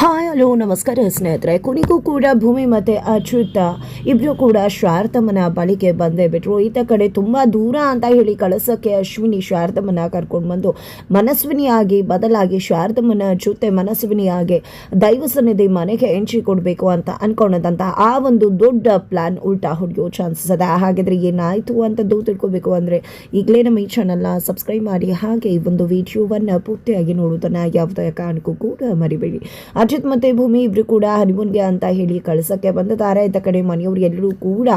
Hi hello ನಮಸ್ಕಾರ ಸ್ನೇಹಿತರೆ. ಕೊನೆಗೂ ಕೂಡ ಭೂಮಿ ಮತ್ತು ಅಚ್ಯುತ ಇಬ್ಬರು ಕೂಡ ಶಾರದಮ್ಮನ ಬಳಿಗೆ ಬಂದೇ ಬಿಟ್ರು. ಈತ ಕಡೆ ತುಂಬ ದೂರ ಅಂತ ಹೇಳಿ ಕಳಿಸೋಕ್ಕೆ ಅಶ್ವಿನಿ ಶಾರದಮ್ಮನ ಕರ್ಕೊಂಡು ಬಂದು ಮನಸ್ವಿನಿಯಾಗಿ ಬದಲಾಗಿ ಶಾರದಮ್ಮನ ಜೊತೆ ಮನಸ್ವಿನಿಯಾಗಿ ದೈವ ಸನ್ನಿಧಿ ಮನೆಗೆ ಎಂಟ್ರಿ ಕೊಡಬೇಕು ಅಂತ ಅಂದ್ಕೊಂಡಂತಹ ಆ ಒಂದು ದೊಡ್ಡ ಪ್ಲಾನ್ ಉಲ್ಟಾ ಹೊಡೆಯೋ ಚಾನ್ಸಸ್ ಇದೆ. ಹಾಗಾದರೆ ಏನಾಯಿತು ಅಂತದ್ದು ತಿಳ್ಕೊಬೇಕು ಅಂದರೆ ಈಗಲೇ ನಮ್ಮ ಈ ಚಾನಲ್ನ ಸಬ್ಸ್ಕ್ರೈಬ್ ಮಾಡಿ, ಹಾಗೆ ಈ ಒಂದು ವಿಡಿಯೋವನ್ನು ಪೂರ್ತಿಯಾಗಿ ನೋಡೋದನ್ನು ಯಾವುದೇ ಕಾರಣಕ್ಕೂ ಕೂಡ ಮರಿಬೇಡಿ. ಅಜಿತ್ ಮತ್ತು ಭೂಮಿ ಇಬ್ಬರು ಕೂಡ ಹನಿಮೂನ್ಗೆ ಅಂತ ಹೇಳಿ ಕಳ್ಸೋಕ್ಕೆ ಬಂದಿದ್ದಾರೆ. ಇತ್ತ ಕಡೆ ಮನೆಯವರು ಎಲ್ಲರೂ ಕೂಡ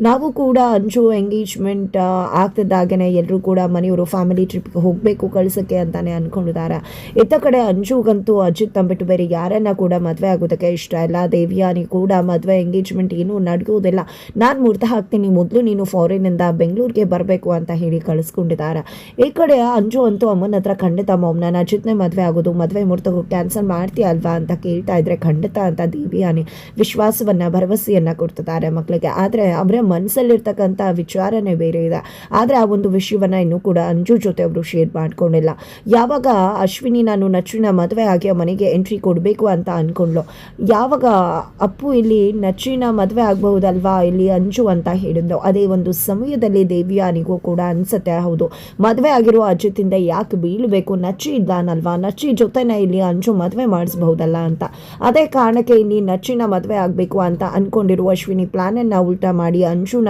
ನಾವು ಕೂಡ ಅಂಜು ಎಂಗೇಜ್ಮೆಂಟ್ ಆಗ್ತಿದ್ದಾಗನೇ ಎಲ್ಲರೂ ಕೂಡ ಮನೆಯವರು ಫ್ಯಾಮಿಲಿ ಟ್ರಿಪ್ಗೆ ಹೋಗಬೇಕು ಕಳ್ಸೋಕ್ಕೆ ಅಂತಾನೆ ಅಂದ್ಕೊಂಡಿದ್ದಾರೆ. ಇತ್ತ ಕಡೆ ಅಂಜುಗಂತೂ ಅಜಿತ್ ಅಂದ್ಬಿಟ್ಟು ಬೇರೆ ಯಾರನ್ನ ಕೂಡ ಮದುವೆ ಆಗೋದಕ್ಕೆ ಇಷ್ಟ ಇಲ್ಲ. ದೇವ್ಯಾನಿ ಕೂಡ ಮದುವೆ ಎಂಗೇಜ್ಮೆಂಟ್ ಏನೂ ನಡೆಯೋದಿಲ್ಲ, ನಾನು ಮುಹೂರ್ತ ಹಾಕ್ತೀನಿ, ಮೊದಲು ನೀನು ಫಾರಿನಿಂದ ಬೆಂಗಳೂರಿಗೆ ಬರಬೇಕು ಅಂತ ಹೇಳಿ ಕಳಿಸ್ಕೊಂಡಿದ್ದಾರೆ. ಈ ಕಡೆ ಅಂಜು ಅಂತೂ ಅಮ್ಮನ ಹತ್ರ ಖಂಡಿತ ಮಾಮ್ ನಾನು ಅಜಿತ್ನೇ ಮದುವೆ ಆಗೋದು, ಮದುವೆ ಮುಹೂರ್ತ ಕ್ಯಾನ್ಸಲ್ ಮಾಡ್ತೀಯ ಅಲ್ವಾ ಅಂತ ಕೇಳ್ತಾ ಇದ್ರೆ ಖಂಡಿತ ಅಂತ ದೇವ್ಯಾನಿ ವಿಶ್ವಾಸವನ್ನ ಭರವಸೆಯನ್ನ ಕೊಡ್ತಿದ್ದಾರೆ ಮಕ್ಕಳಿಗೆ. ಆದರೆ ಅವರ ಮನಸ್ಸಲ್ಲಿರ್ತಕ್ಕಂಥ ವಿಚಾರನೇ ಬೇರೆ ಇದೆ. ಆದರೆ ಆ ಒಂದು ವಿಷಯವನ್ನ ಇನ್ನೂ ಕೂಡ ಅಂಜು ಜೊತೆ ಅವರು ಶೇರ್ ಮಾಡ್ಕೊಂಡಿಲ್ಲ. ಯಾವಾಗ ಅಶ್ವಿನಿ ನಾನು ನಚ್ಚಿನ ಮದುವೆ ಆಗಿ ಮನೆಗೆ ಎಂಟ್ರಿ ಕೊಡಬೇಕು ಅಂತ ಅನ್ಕೊಂಡ್ಲು, ಯಾವಾಗ ಅಪ್ಪು ಇಲ್ಲಿ ನಚ್ಚಿನ ಮದುವೆ ಆಗಬಹುದಲ್ವಾ ಇಲ್ಲಿ ಅಂಜು ಅಂತ ಹೇಳಿದ್ಲು, ಅದೇ ಒಂದು ಸಮಯದಲ್ಲಿ ದೇವ್ಯಾನಿಗೂ ಕೂಡ ಅನ್ಸತ್ತೆ ಹೌದು ಮದುವೆ ಆಗಿರೋ ಅಜಿತಿಂದ ಯಾಕೆ ಬೀಳಬೇಕು, ನಚ್ಚಿ ಇದ್ದಾನಲ್ವಾ, ನಚ್ಚಿ ಜೊತೆನೇ ಇಲ್ಲಿ ಅಂಜು ಮದುವೆ ಮಾಡಿಸಬಹುದಲ್ಲ ಅಂತ. ಅದೇ ಕಾರಣಕ್ಕೆ ಇಲ್ಲಿ ನಚ್ಚಿನ ಮದುವೆ ಆಗಬೇಕು ಅಂತ ಅಂದ್ಕೊಂಡಿರುವ ಅಶ್ವಿನಿ ಪ್ಲಾನನ್ನು ಉಲ್ಟಾ ಮಾಡಿ ಅಂಜುನ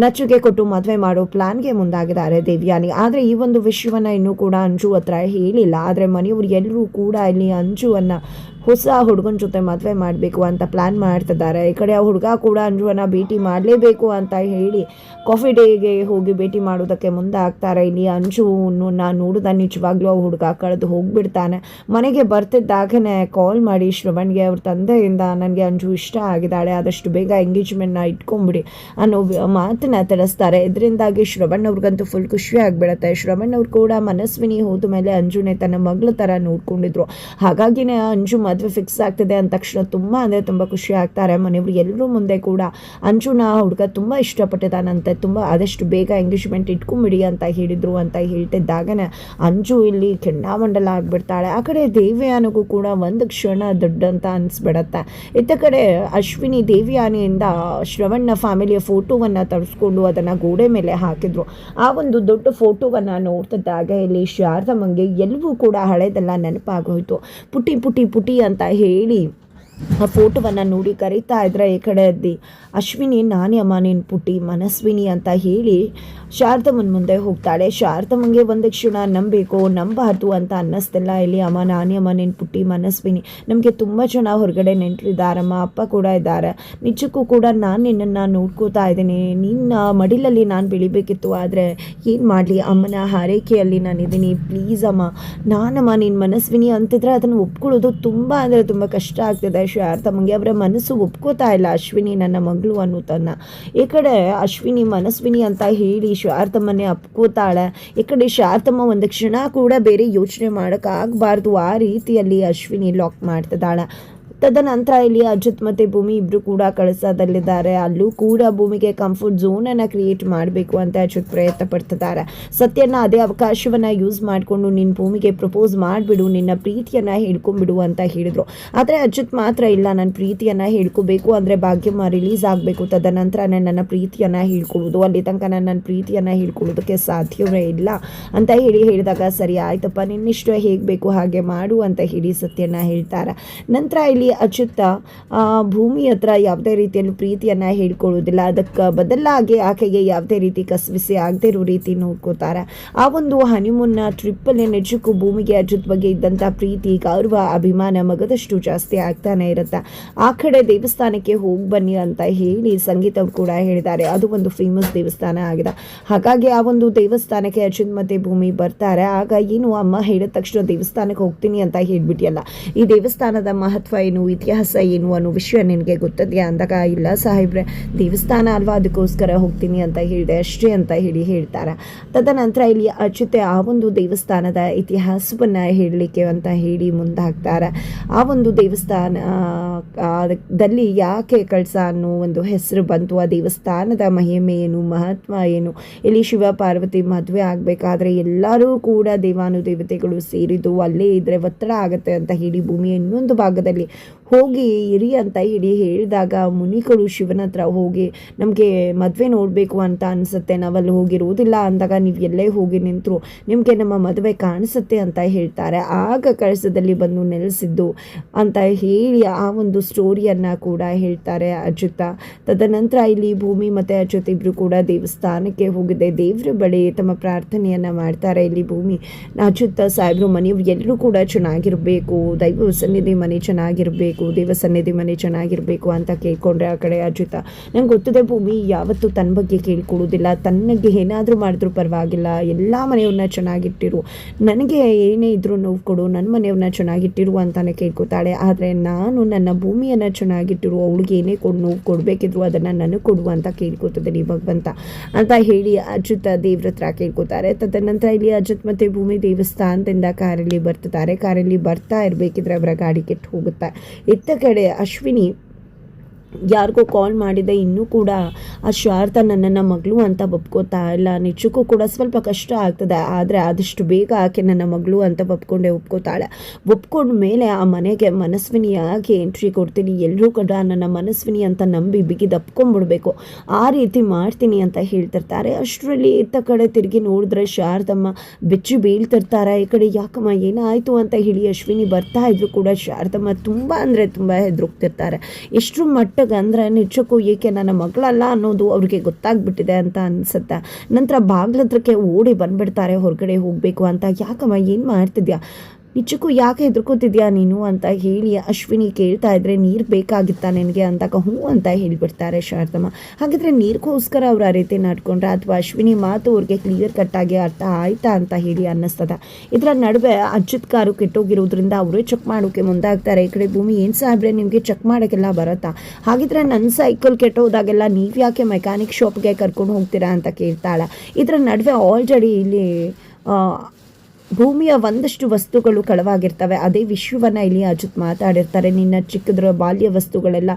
ನಚ್ಚುಗೆ ಕೊಟ್ಟು ಮದುವೆ ಮಾಡೋ ಪ್ಲಾನ್ಗೆ ಮುಂದಾಗಿದ್ದಾರೆ ದೇವ್ಯಾನಿ. ಆದರೆ ಈ ಒಂದು ವಿಷಯವನ್ನು ಇನ್ನೂ ಕೂಡ ಅಂಜು ಹತ್ರ ಹೇಳಿಲ್ಲ. ಆದರೆ ಮನೆಯವರು ಎಲ್ಲರೂ ಕೂಡ ಇಲ್ಲಿ ಅಂಜುವನ್ನು ಹೊಸ ಹುಡುಗನ ಜೊತೆ ಮದುವೆ ಮಾಡಬೇಕು ಅಂತ ಪ್ಲ್ಯಾನ್ ಮಾಡ್ತಿದ್ದಾರೆ. ಈ ಕಡೆ ಆ ಹುಡುಗ ಕೂಡ ಅಂಜುವನ್ನು ಭೇಟಿ ಮಾಡಲೇಬೇಕು ಅಂತ ಹೇಳಿ ಕಾಫಿ ಡೇಗೆ ಹೋಗಿ ಭೇಟಿ ಮಾಡೋದಕ್ಕೆ ಮುಂದೆ ಆಗ್ತಾರೆ. ಇಲ್ಲಿ ಅಂಜು ನಾನು ನೋಡಿದ ನಿಜವಾಗ್ಲೂ ಆ ಹುಡುಗ ಕಳೆದು ಹೋಗಿಬಿಡ್ತಾನೆ. ಮನೆಗೆ ಬರ್ತಿದ್ದಾಗನೇ ಕಾಲ್ ಮಾಡಿ ಶ್ರವಣ್ಗೆ ಅವ್ರ ತಂದೆಯಿಂದ ನನಗೆ ಅಂಜು ಇಷ್ಟ ಆಗಿದ್ದಾಳೆ, ಆದಷ್ಟು ಬೇಗ ಎಂಗೇಜ್ಮೆಂಟ್ನ ಇಟ್ಕೊಂಬಿಡಿ ಅನ್ನೋ ಮಾತನ್ನ ತಿಳಿಸ್ತಾರೆ. ಇದರಿಂದಾಗಿ ಶ್ರವಣ್ ಅವ್ರಿಗಂತೂ ಫುಲ್ ಖುಷಿ ಆಗಿಬಿಡುತ್ತೆ. ಶ್ರವಣ್ ಅವ್ರು ಕೂಡ ಮನಸ್ವಿನಿ ಹೋದ ಮೇಲೆ ಅಂಜುನೇ ತನ್ನ ಮಗಳ ಥರ ನೋಡ್ಕೊಂಡಿದ್ರು. ಹಾಗಾಗಿನೇ ಅಂಜು ಮದುವೆ ಫಿಕ್ಸ್ ಆಗ್ತಿದೆ ಅಂದ ತಕ್ಷಣ ತುಂಬ ಅಂದರೆ ತುಂಬ ಖುಷಿ ಆಗ್ತಾರೆ. ಮನೆಯವರು ಎಲ್ಲರೂ ಮುಂದೆ ಕೂಡ ಅಂಜುನ ಹುಡುಗ ತುಂಬ ಇಷ್ಟಪಟ್ಟಿದ್ದಾನಂತೆ, ತುಂಬ ಆದಷ್ಟು ಬೇಗ ಎಂಗೇಜ್ಮೆಂಟ್ ಇಟ್ಕೊಂಬಿಡಿ ಅಂತ ಹೇಳಿದರು ಅಂತ ಹೇಳ್ತಿದ್ದಾಗನೇ ಅಂಜು ಇಲ್ಲಿ ಕೆಂಡಾಮಂಡಲ ಆಗಿಬಿಡ್ತಾಳೆ. ಆ ಕಡೆ ದೇವ್ಯಾನಿಗೂ ಕೂಡ ಒಂದು ಕ್ಷಣ ದೊಡ್ಡಂತ ಅನಿಸ್ಬಿಡತ್ತೆ. ಇತ್ತ ಕಡೆ ಅಶ್ವಿನಿ ದೇವ್ಯಾನಿಯಿಂದ ಶ್ರವಣ್ಣ ಫ್ಯಾಮಿಲಿಯ ಫೋಟೋವನ್ನು ತರಿಸ್ಕೊಂಡು ಅದನ್ನು ಗೋಡೆ ಮೇಲೆ ಹಾಕಿದ್ರು. ಆ ಒಂದು ದೊಡ್ಡ ಫೋಟೋವನ್ನು ನೋಡ್ತಿದ್ದಾಗ ಇಲ್ಲಿ ಶಾರದಮ್ಮಂಗೆ ಎಲ್ಲವೂ ಕೂಡ ಹಳೆದೆಲ್ಲ ನೆನಪಾಗೋಯ್ತು. ಪುಟಿ ಪುಟಿ ಪುಟಿ ಅಂತ ಹೇಳಿ ಆ ಫೋಟೋವನ್ನು ನೋಡಿ ಕರೀತಾ ಇದ್ರೆ ಈ ಕಡೆ ಅಶ್ವಿನಿ ನಾನೇ ಅಮ್ಮ ನೀನು ಪುಟ್ಟಿ ಮನಸ್ವಿನಿ ಅಂತ ಹೇಳಿ ಶಾರದಮ್ಮನ ಮುಂದೆ ಹೋಗ್ತಾಳೆ. ಶಾರದಮ್ಮಂಗೆ ಒಂದು ಕ್ಷಣ ನಂಬಬೇಕು ನಂಬಾರ್ದು ಅಂತ ಅನ್ನಿಸ್ತಿಲ್ಲ. ಇಲ್ಲಿ ಅಮ್ಮ ನಾನೇ ಅಮ್ಮ ನೀನು ಪುಟ್ಟಿ ಮನಸ್ವಿನಿ, ನಮಗೆ ತುಂಬ ಜನ ಹೊರಗಡೆ ನೆಂಟರಿದ್ದಾರಮ್ಮ, ಅಪ್ಪ ಕೂಡ ಇದ್ದಾರೆ, ನಿಜಕ್ಕೂ ಕೂಡ ನಾನು ನಿನ್ನನ್ನು ನೋಡ್ಕೋತಾ ಇದ್ದೀನಿ, ನಿನ್ನ ಮಡಿಲಲ್ಲಿ ನಾನು ಬೆಳಿಬೇಕಿತ್ತು, ಆದರೆ ಏನು ಮಾಡಲಿ ಅಮ್ಮನ ಹಾರೈಕೆಯಲ್ಲಿ ನಾನಿದ್ದೀನಿ, ಪ್ಲೀಸ್ ಅಮ್ಮ ನಾನಮ್ಮ ನೀನು ಮನಸ್ವಿನಿ ಅಂತಿದ್ರೆ ಅದನ್ನು ಒಪ್ಕೊಳ್ಳೋದು ತುಂಬ ಅಂದರೆ ತುಂಬ ಕಷ್ಟ ಆಗ್ತಿದೆ. ಶಾರದಮ್ಮಂಗೆ ಅವರ ಮನಸ್ಸು ಒಪ್ಕೋತಾ ಇಲ್ಲ ಅಶ್ವಿನಿ ನನ್ನ ಮಗಳು ಅನ್ನೋದನ್ನು. ಈ ಕಡೆ ಅಶ್ವಿನಿ ಮನಸ್ವಿನಿ ಅಂತ ಹೇಳಿ ಶಾರದಮ್ಮನೇ ಒಪ್ಕೋತಾಳೆ. ಈ ಕಡೆ ಶಾರದಮ್ಮ ಒಂದು ಕ್ಷಣ ಕೂಡ ಬೇರೆ ಯೋಚನೆ ಮಾಡೋಕ್ಕಾಗಬಾರ್ದು ಆ ರೀತಿಯಲ್ಲಿ ಅಶ್ವಿನಿ ಲಾಕ್ ಮಾಡ್ತಿದ್ದಾಳೆ. ತದನಂತರ ಇಲ್ಲಿ ಅಜಿತ್ ಮತ್ತು ಭೂಮಿ ಇಬ್ಬರು ಕೂಡ ಕಳಸದಲ್ಲಿದ್ದಾರೆ. ಅಲ್ಲೂ ಕೂಡ ಭೂಮಿಗೆ ಕಂಫರ್ಟ್ ಝೋನನ್ನು ಕ್ರಿಯೇಟ್ ಮಾಡಬೇಕು ಅಂತ ಅಜಿತ್ ಪ್ರಯತ್ನ ಪಡ್ತಿದ್ದಾರೆ. ಸತ್ಯನ ಅದೇ ಅವಕಾಶವನ್ನು ಯೂಸ್ ಮಾಡಿಕೊಂಡು ನಿನ್ನ ಭೂಮಿಗೆ ಪ್ರಪೋಸ್ ಮಾಡಿಬಿಡು, ನಿನ್ನ ಪ್ರೀತಿಯನ್ನು ಹೇಳ್ಕೊಂಬಿಡು ಅಂತ ಹೇಳಿದರು. ಆದರೆ ಅಜಿತ್ ಮಾತ್ರ ಇಲ್ಲ, ನನ್ನ ಪ್ರೀತಿಯನ್ನು ಹೇಳ್ಕೋಬೇಕು ಅಂದರೆ ಭಾಗ್ಯಮ್ಮ ರಿಲೀಸ್ ಆಗಬೇಕು, ತದನಂತರ ನನ್ನ ಪ್ರೀತಿಯನ್ನು ಹೇಳ್ಕೊಳ್ಳೋದು, ಅಲ್ಲಿ ತನಕ ನನ್ನ ಪ್ರೀತಿಯನ್ನು ಹೇಳ್ಕೊಳ್ಳೋದಕ್ಕೆ ಸಾಧ್ಯವೇ ಇಲ್ಲ ಅಂತ ಹೇಳಿದಾಗ ಸರಿ ಆಯ್ತಪ್ಪ ನಿನ್ನಿಷ್ಟ ಹೇಗೆ ಬೇಕು ಹಾಗೆ ಮಾಡು ಅಂತ ಹೇಳಿ ಸತ್ಯನ ಹೇಳ್ತಾರೆ. ನಂತರ ಇಲ್ಲಿ ಅಚ್ಯುತ ಭೂಮಿ ಹತ್ರ ಯಾವುದೇ ರೀತಿಯಲ್ಲೂ ಪ್ರೀತಿಯನ್ನು ಹೇಳ್ಕೊಳ್ಳೋದಿಲ್ಲ, ಅದಕ್ಕೆ ಬದಲಾಗಿ ಆಕೆಗೆ ಯಾವುದೇ ರೀತಿ ಕಸವಿಸಿ ಆಗದೆ ಇರೋ ರೀತಿ ನೋಡ್ಕೋತಾರೆ. ಆ ಒಂದು ಹನಿಮೂನ್ನ ಟ್ರಿಪ್ಪಲ್ಲಿ ನಿಜಕ್ಕೂ ಭೂಮಿಗೆ ಅಚ್ಯುತ್ ಬಗ್ಗೆ ಇದ್ದಂಥ ಪ್ರೀತಿ ಗೌರವ ಅಭಿಮಾನ ಮಗದಷ್ಟು ಜಾಸ್ತಿ ಆಗ್ತಾನೆ ಇರುತ್ತೆ. ಆ ಕಡೆ ದೇವಸ್ಥಾನಕ್ಕೆ ಹೋಗಿ ಬನ್ನಿ ಅಂತ ಹೇಳಿ ಸಂಗೀತ ಅವರು ಕೂಡ ಹೇಳಿದ್ದಾರೆ. ಅದು ಒಂದು ಫೇಮಸ್ ದೇವಸ್ಥಾನ ಆಗಿದೆ. ಹಾಗಾಗಿ ಆ ಒಂದು ದೇವಸ್ಥಾನಕ್ಕೆ ಅಚ್ಯುತ್ ಮತ್ತು ಭೂಮಿ ಬರ್ತಾರೆ. ಆಗ ಏನು ಅಮ್ಮ ಹೇಳಿದ ತಕ್ಷಣ ದೇವಸ್ಥಾನಕ್ಕೆ ಹೋಗ್ತೀನಿ ಅಂತ ಹೇಳ್ಬಿಟ್ಟಿಯಲ್ಲ, ಈ ದೇವಸ್ಥಾನದ ಮಹತ್ವ ಏನು, ಏನು, ಇತಿಹಾಸ ಏನು ಅನ್ನೋ ವಿಷಯ ನಿನಗೆ ಗೊತ್ತಿದೆಯಾ ಅಂದಾಗ, ಇಲ್ಲ ಸಾಹೇಬ್ರೆ, ದೇವಸ್ಥಾನ ಅಲ್ವಾ, ಅದಕ್ಕೋಸ್ಕರ ಹೋಗ್ತೀನಿ ಅಂತ ಹೇಳಿದೆ ಅಷ್ಟೇ ಅಂತ ಹೇಳ್ತಾರೆ. ತದನಂತರ ಇಲ್ಲಿ ಅಚ್ಯುತೆ ಆ ಒಂದು ದೇವಸ್ಥಾನದ ಇತಿಹಾಸವನ್ನು ಹೇಳಲಿಕ್ಕೆ ಅಂತ ಹೇಳಿ ಮುಂದಾಗ್ತಾರೆ. ಆ ಒಂದು ದೇವಸ್ಥಾನದಲ್ಲಿ ಯಾಕೆ ಕಳಸ ಅನ್ನೋ ಒಂದು ಹೆಸರು ಬಂತು, ಆ ದೇವಸ್ಥಾನದ ಮಹಿಮೆ ಏನು, ಮಹತ್ವ ಏನು, ಇಲ್ಲಿ ಶಿವ ಪಾರ್ವತಿ ಮದುವೆ ಆಗಬೇಕಾದ್ರೆ ಎಲ್ಲರೂ ಕೂಡ ದೇವಾನುದೇವತೆಗಳು ಸೇರಿದ್ದು ಅಲ್ಲೇ ಇದ್ದರೆ ಒತ್ತಡ ಆಗುತ್ತೆ ಅಂತ ಹೇಳಿ ಭೂಮಿಯ ಇನ್ನೊಂದು ಭಾಗದಲ್ಲಿ ಹೋಗಿ ಇರಿ ಅಂತ ಹೇಳಿದಾಗ ಮುನಿಗಳು ಶಿವನ ಹತ್ರ ಹೋಗಿ ನಮಗೆ ಮದುವೆ ನೋಡಬೇಕು ಅಂತ ಅನಿಸುತ್ತೆ, ನಾವಲ್ಲಿ ಹೋಗಿರೋದಿಲ್ಲ ಅಂದಾಗ ನೀವು ಎಲ್ಲೇ ಹೋಗಿ ನಿಂತರು ನಿಮಗೆ ನಮ್ಮ ಮದುವೆ ಕಾಣಿಸುತ್ತೆ ಅಂತ ಹೇಳ್ತಾರೆ. ಆಗ ಕಳಸದಲ್ಲಿ ಬಂದು ನೆಲೆಸಿದ್ದು ಅಂತ ಹೇಳಿ ಆ ಒಂದು ಸ್ಟೋರಿಯನ್ನು ಕೂಡ ಹೇಳ್ತಾರೆ ಅಚ್ಯುತ. ತದನಂತರ ಇಲ್ಲಿ ಭೂಮಿ ಮತ್ತು ಅಚ್ಯುತ್ ಇಬ್ಬರು ಕೂಡ ದೇವಸ್ಥಾನಕ್ಕೆ ಹೋಗಿದೆ, ದೇವ್ರ ಬಳಿ ತಮ್ಮ ಪ್ರಾರ್ಥನೆಯನ್ನು ಮಾಡ್ತಾರೆ. ಇಲ್ಲಿ ಭೂಮಿ ಅಚ್ಯುತ ಸಾಹೇಬ್ರು ಮನೆಯವ್ರು ಎಲ್ಲರೂ ಕೂಡ ಚೆನ್ನಾಗಿರಬೇಕು, ದೈವ ಸನ್ನಿಧಿ ಮನೆ ಚೆನ್ನಾಗಿರಬೇಕು, ದೇವ ಸನ್ನಿಧಿ ಮನೆ ಚೆನ್ನಾಗಿರಬೇಕು ಅಂತ ಕೇಳ್ಕೊಂಡ್ರೆ ಆ ಕಡೆ ಅಚ್ಯುತ, ನಂಗೆ ಗೊತ್ತಿದೆ ಭೂಮಿ ಯಾವತ್ತೂ ತನ್ನ ಬಗ್ಗೆ ಕೇಳ್ಕೊಳ್ಳೋದಿಲ್ಲ, ತನ್ನಗೆ ಏನಾದರೂ ಮಾಡಿದ್ರೂ ಪರವಾಗಿಲ್ಲ, ಎಲ್ಲ ಮನೆಯವ್ರನ್ನ ಚೆನ್ನಾಗಿಟ್ಟಿರು, ನನಗೆ ಏನೇ ಇದ್ರೂ ನೋವು ಕೊಡು, ನನ್ನ ಮನೆಯವ್ರನ್ನ ಚೆನ್ನಾಗಿಟ್ಟಿರು ಅಂತಾನೆ ಕೇಳ್ಕೊತಾಳೆ. ಆದರೆ ನಾನು ನನ್ನ ಭೂಮಿಯನ್ನು ಚೆನ್ನಾಗಿಟ್ಟಿರು, ಅವಳಿಗೆ ಏನೇ ನೋವು ಕೊಡಬೇಕಿದ್ರು ಅದನ್ನು ನನಗೆ ಕೊಡು ಅಂತ ಕೇಳ್ಕೊತಿದ್ದೀನಿ ಭಗವಂತ ಅಂತ ಹೇಳಿ ಅಚ್ಯುತ ದೇವ್ರ ಹತ್ರ ಕೇಳ್ಕೊತಾರೆ. ತದನಂತರ ಇಲ್ಲಿ ಅಚ್ಯುತ್ ಮತ್ತು ಭೂಮಿ ದೇವಸ್ಥಾನದಿಂದ ಕಾರಲ್ಲಿ ಬರ್ತಿದ್ದಾರೆ. ಕಾರಲ್ಲಿ ಬರ್ತಾ ಇರಬೇಕಿದ್ರೆ ಅವರ ಗಾಡಿ ಕೆಟ್ಟು ಹೋಗುತ್ತೆ. ಇತ್ತ ಕಡೆ ಅಶ್ವಿನಿ ಯಾರಿಗೋ ಕಾಲ್ ಮಾಡಿದೆ, ಇನ್ನೂ ಕೂಡ ಆ ಶಾರದಾ ನನ್ನನ್ನು ಮಗಳು ಅಂತ ಒಪ್ಕೋತಾ ಇಲ್ಲ, ನಿಜಕ್ಕೂ ಕೂಡ ಸ್ವಲ್ಪ ಕಷ್ಟ ಆಗ್ತದೆ, ಆದರೆ ಆದಷ್ಟು ಬೇಗ ಆಕೆ ನನ್ನ ಮಗಳು ಅಂತ ಒಪ್ಕೋತಾಳೆ. ಒಪ್ಕೊಂಡ ಮೇಲೆ ಆ ಮನೆಗೆ ಮನಸ್ವಿನಿಯಾಗಿ ಎಂಟ್ರಿ ಕೊಡ್ತೀನಿ, ಎಲ್ಲರೂ ಕೂಡ ನನ್ನ ಮನಸ್ವಿನಿ ಅಂತ ನಂಬಿ ಬಿಗಿದಪ್ಕೊಂಡ್ಬಿಡ್ಬೇಕು, ಆ ರೀತಿ ಮಾಡ್ತೀನಿ ಅಂತ ಹೇಳ್ತಿರ್ತಾರೆ. ಅಷ್ಟರಲ್ಲಿ ಇತ್ತ ಕಡೆ ತಿರುಗಿ ನೋಡಿದ್ರೆ ಶಾರದಮ್ಮ ಬೆಚ್ಚಿ ಬೀಳ್ತಿರ್ತಾರೆ. ಈ ಕಡೆ ಯಾಕಮ್ಮ ಏನಾಯಿತು ಅಂತ ಹೇಳಿ ಅಶ್ವಿನಿ ಬರ್ತಾ ಇದ್ರು ಕೂಡ ಶಾರದಮ್ಮ ತುಂಬ ಅಂದರೆ ತುಂಬ ಹೆದರುಗ್ತಿರ್ತಾರೆ. ಎಷ್ಟು ಮಟ್ಟ ಅಂದರೆ ನಿಜಕ್ಕೂ ಏಕೆ ನನ್ನ ಮಗಳಲ್ಲ ಅನ್ನೋದು ಅವ್ರಿಗೆ ಗೊತ್ತಾಗ್ಬಿಟ್ಟಿದೆ ಅಂತ ಅನ್ಸುತ್ತೆ. ನಂತರ ಬಾಗ್ಲತ್ರಕ್ಕೆ ಓಡಿ ಬಂದ್ಬಿಡ್ತಾರೆ ಹೊರಗಡೆ ಹೋಗಬೇಕು ಅಂತ. ಯಾಕಮ್ಮ ಏನು ಮಾಡ್ತಿದ್ಯಾ, ನಿಜಕ್ಕೂ ಯಾಕೆ ಹೆದರ್ಕೋತಿದ್ಯಾ ನೀನು ಅಂತ ಹೇಳಿ ಅಶ್ವಿನಿ ಕೇಳ್ತಾ ಇದ್ರೆ, ನೀರು ಬೇಕಾಗಿತ್ತಾ ನಿನಗೆ ಅಂದಾಗ ಹ್ಞೂ ಅಂತ ಹೇಳಿಬಿಡ್ತಾರೆ ಶಾರದಮ್ಮ. ಹಾಗಿದ್ರೆ ನೀರಿಗೋಸ್ಕರ ಅವ್ರು ಆ ರೀತಿ ನಡ್ಕೊಂಡ್ರೆ ಅಥವಾ ಅಶ್ವಿನಿ ಮಾತು ಅವ್ರಿಗೆ ಕ್ಲಿಯರ್ ಕಟ್ಟಾಗಿ ಅರ್ಥ ಆಯ್ತಾ ಅಂತ ಹೇಳಿ ಅನ್ನಿಸ್ತದ. ಇದರ ನಡುವೆ ಅಚ್ಯುತ್ ಕಾರು ಕೆಟ್ಟೋಗಿರೋದ್ರಿಂದ ಅವರೇ ಚೆಕ್ ಮಾಡೋಕ್ಕೆ ಮುಂದಾಗ್ತಾರೆ. ಈ ಕಡೆ ಭೂಮಿ, ಏನು ಸಾಹೇಬ್ರೆ ನಿಮಗೆ ಚೆಕ್ ಮಾಡೋಕ್ಕೆಲ್ಲ ಬರುತ್ತಾ, ಹಾಗಿದ್ರೆ ನನ್ನ ಸೈಕಲ್ ಕೆಟ್ಟೋದಾಗೆಲ್ಲ ನೀವು ಯಾಕೆ ಮೆಕ್ಯಾನಿಕ್ ಶಾಪ್ಗೆ ಕರ್ಕೊಂಡು ಹೋಗ್ತೀರಾ ಅಂತ ಕೇಳ್ತಾಳೆ. ಇದರ ನಡುವೆ ಆಲ್ರೆಡಿ ಇಲ್ಲಿ ಭೂಮಿಯ ಒಂದಷ್ಟು ವಸ್ತುಗಳು ಕಳವಾಗಿರ್ತವೆ. ಅದೇ ವಿಷಯವನ್ನು ಇಲ್ಲಿ ಅಚ್ಯುತ್ ಮಾತಾಡಿರ್ತಾರೆ. ನಿನ್ನ ಚಿಕ್ಕದ್ರ ಬಾಲ್ಯ ವಸ್ತುಗಳೆಲ್ಲ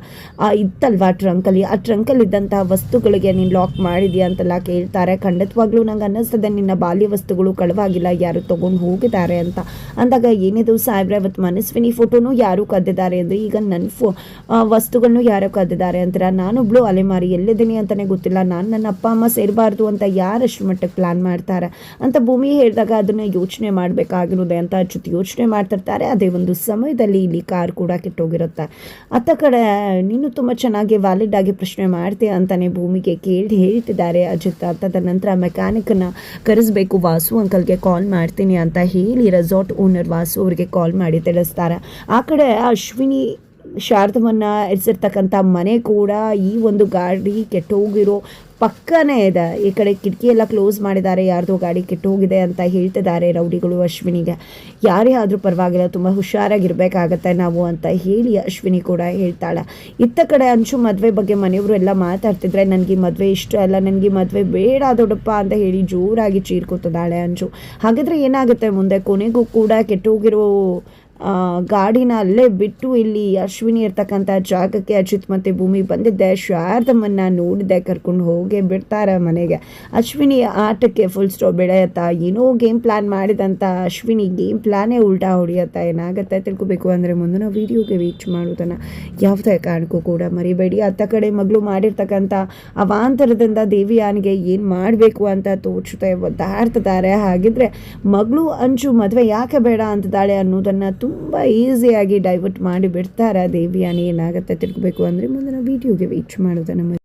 ಇತ್ತಲ್ವಾ ಟ್ರಂಕಲ್ಲಿ, ಆ ಟ್ರಂಕಲ್ಲಿದ್ದಂತಹ ವಸ್ತುಗಳಿಗೆ ನೀನು ಲಾಕ್ ಮಾಡಿದ್ಯಾ ಅಂತೆಲ್ಲ ಕೇಳ್ತಾರೆ. ಖಂಡಿತವಾಗ್ಲೂ ನಂಗೆ ಅನ್ನಿಸ್ತದೆ ನಿನ್ನ ಬಾಲ್ಯ ವಸ್ತುಗಳು ಕಳವಾಗಿಲ್ಲ, ಯಾರು ತೊಗೊಂಡು ಹೋಗಿದ್ದಾರೆ ಅಂತ. ಅಂದಾಗ ಏನಿದು ಸಾಹೇಬ್ರೆ, ಅವತ್ತು ಮನಸ್ವಿನಿ ಫೋಟೋನು ಯಾರು ಕದ್ದಿದ್ದಾರೆ ಅಂದರೆ ಈಗ ನನ್ನ ವಸ್ತುಗಳನ್ನು ಯಾರೋ ಕದ್ದಿದ್ದಾರೆ ಅಂತೀರ, ನಾನೊಬ್ಳು ಅಲೆಮಾರಿ ಎಲ್ಲಿದ್ದೀನಿ ಅಂತಲೇ ಗೊತ್ತಿಲ್ಲ, ನಾನು ನನ್ನ ಅಪ್ಪ ಅಮ್ಮ ಸೇರಬಾರ್ದು ಅಂತ ಯಾರಷ್ಟು ಮಟ್ಟಕ್ಕೆ ಪ್ಲ್ಯಾನ್ ಮಾಡ್ತಾರೆ ಅಂತ ಭೂಮಿ ಹೇಳಿದಾಗ ಅದನ್ನು ಯೋಚನೆ ಮಾಡಬೇಕಾಗಿರೋದೆ ಅಂತ ಅಚ್ಯುತ್ ಯೋಚನೆ ಮಾಡ್ತಿರ್ತಾರೆ. ಅದೇ ಒಂದು ಸಮಯದಲ್ಲಿ ಇಲ್ಲಿ ಕಾರ್ ಕೂಡ ಕೆಟ್ಟೋಗಿರುತ್ತೆ. ಅತ್ತ ಕಡೆ ನೀನು ತುಂಬ ಚೆನ್ನಾಗಿ ವ್ಯಾಲಿಡ್ ಆಗಿ ಪ್ರಶ್ನೆ ಮಾಡ್ತೀಯ ಅಂತಾನೆ ಭೂಮಿಗೆ ಹೇಳ್ತಿದ್ದಾರೆ ಅಚ್ಯುತ್. ತದ ನಂತರ ಮೆಕ್ಯಾನಿಕನ್ನು ಕರೆಸಬೇಕು, ವಾಸು ಅಂಕಲ್ಗೆ ಕಾಲ್ ಮಾಡ್ತೀನಿ ಅಂತ ಹೇಳಿ ರೆಸಾರ್ಟ್ ಓನರ್ ವಾಸು ಅವರಿಗೆ ಕಾಲ್ ಮಾಡಿ ತಿಳಿಸ್ತಾರೆ. ಆ ಕಡೆ ಅಶ್ವಿನಿ ಶಾರದವನ್ನು ಇರಿಸಿರ್ತಕ್ಕಂಥ ಮನೆ ಕೂಡ ಈ ಒಂದು ಗಾಡಿ ಕೆಟ್ಟೋಗಿರೋ ಪಕ್ಕನೇ ಇದೆ. ಈ ಕಡೆ ಕಿಟಕಿ ಎಲ್ಲ ಕ್ಲೋಸ್ ಮಾಡಿದ್ದಾರೆ, ಯಾರ್ದೋ ಗಾಡಿ ಕೆಟ್ಟು ಹೋಗಿದೆ ಅಂತ ಹೇಳ್ತಿದ್ದಾರೆ ರೌಡಿಗಳು ಅಶ್ವಿನಿಗೆ. ಯಾರೇ ಆದರೂ ಪರವಾಗಿಲ್ಲ, ತುಂಬ ಹುಷಾರಾಗಿರ್ಬೇಕಾಗತ್ತೆ ನಾವು ಅಂತ ಹೇಳಿ ಅಶ್ವಿನಿ ಕೂಡ ಹೇಳ್ತಾಳೆ. ಇತ್ತ ಕಡೆ ಅಂಶು ಮದುವೆ ಬಗ್ಗೆ ಮನೆಯವರು ಎಲ್ಲ ಮಾತಾಡ್ತಿದ್ರೆ, ನನಗೆ ಮದುವೆ ಇಷ್ಟ ಅಲ್ಲ, ನನಗೆ ಮದುವೆ ಬೇಡ ದೊಡ್ಡಪ್ಪ ಅಂತ ಹೇಳಿ ಜೋರಾಗಿ ಚೀರ್ಕೊತಿದ್ದಾಳೆ ಅಂಶು. ಹಾಗಾದರೆ ಏನಾಗುತ್ತೆ ಮುಂದೆ, ಕೊನೆಗೂ ಕೂಡ ಕೆಟ್ಟೋಗಿರೋ ಗಾಡಿನ ಅಲ್ಲೇ ಬಿಟ್ಟು ಇಲ್ಲಿ ಅಶ್ವಿನಿ ಇರ್ತಕ್ಕಂಥ ಜಾಗಕ್ಕೆ ಅಚ್ಯುತ್ ಮತ್ತು ಭೂಮಿ ಬಂದಿದ್ದೆ. ಶಾರದಮ್ಮನ್ನು ನೋಡಿದೆ, ಕರ್ಕೊಂಡು ಹೋಗೇ ಬಿಡ್ತಾರೆ ಮನೆಗೆ. ಅಶ್ವಿನಿ ಆಟಕ್ಕೆ ಫುಲ್ ಸ್ಟಾಪ್ ಬೆಳೆಯುತ್ತಾ, ಏನೋ ಗೇಮ್ ಪ್ಲ್ಯಾನ್ ಮಾಡಿದಂಥ ಅಶ್ವಿನಿ ಗೇಮ್ ಪ್ಲ್ಯಾನೇ ಉಲ್ಟಾ ಹೊಡಿಯುತ್ತಾ. ಏನಾಗುತ್ತೆ ತಿಳ್ಕೊಬೇಕು ಅಂದರೆ ಮುಂದಿನ ವೀಡಿಯೋಗೆ ರೀಚ್ ಮಾಡೋದನ್ನು ಯಾವುದೇ ಕಾರಣಕ್ಕೂ ಕೂಡ ಮರಿಬೇಡಿ. ಅತ್ತ ಕಡೆ ಮಗಳು ಮಾಡಿರ್ತಕ್ಕಂಥ ಅವಾಂತರದಿಂದ ದೇವಿಯಾನಿಗೆ ಏನು ಮಾಡಬೇಕು ಅಂತ ತೋಚುತ್ತೆ, ಒದ್ದಾಡ್ತಿದ್ದಾರೆ. ಹಾಗಿದ್ರೆ ಮಗಳು ಅಂಚು ಮದುವೆ ಯಾಕೆ ಬೇಡ ಅಂತಿದ್ದಾಳೆ ಅನ್ನೋದನ್ನು ತುಂಬ ಈಸಿಯಾಗಿ ಡೈವರ್ಟ್ ಮಾಡಿ ಬಿಡ್ತಾರೆ ದೇವಿಯಾನಿ. ಏನಾಗುತ್ತೆ ತಿಳ್ಕೊಬೇಕು ಅಂದರೆ ಮುಂದಿನ ವೀಡಿಯೋಗೆ ವೇಟ್ ಮಾಡೋದನ್ನು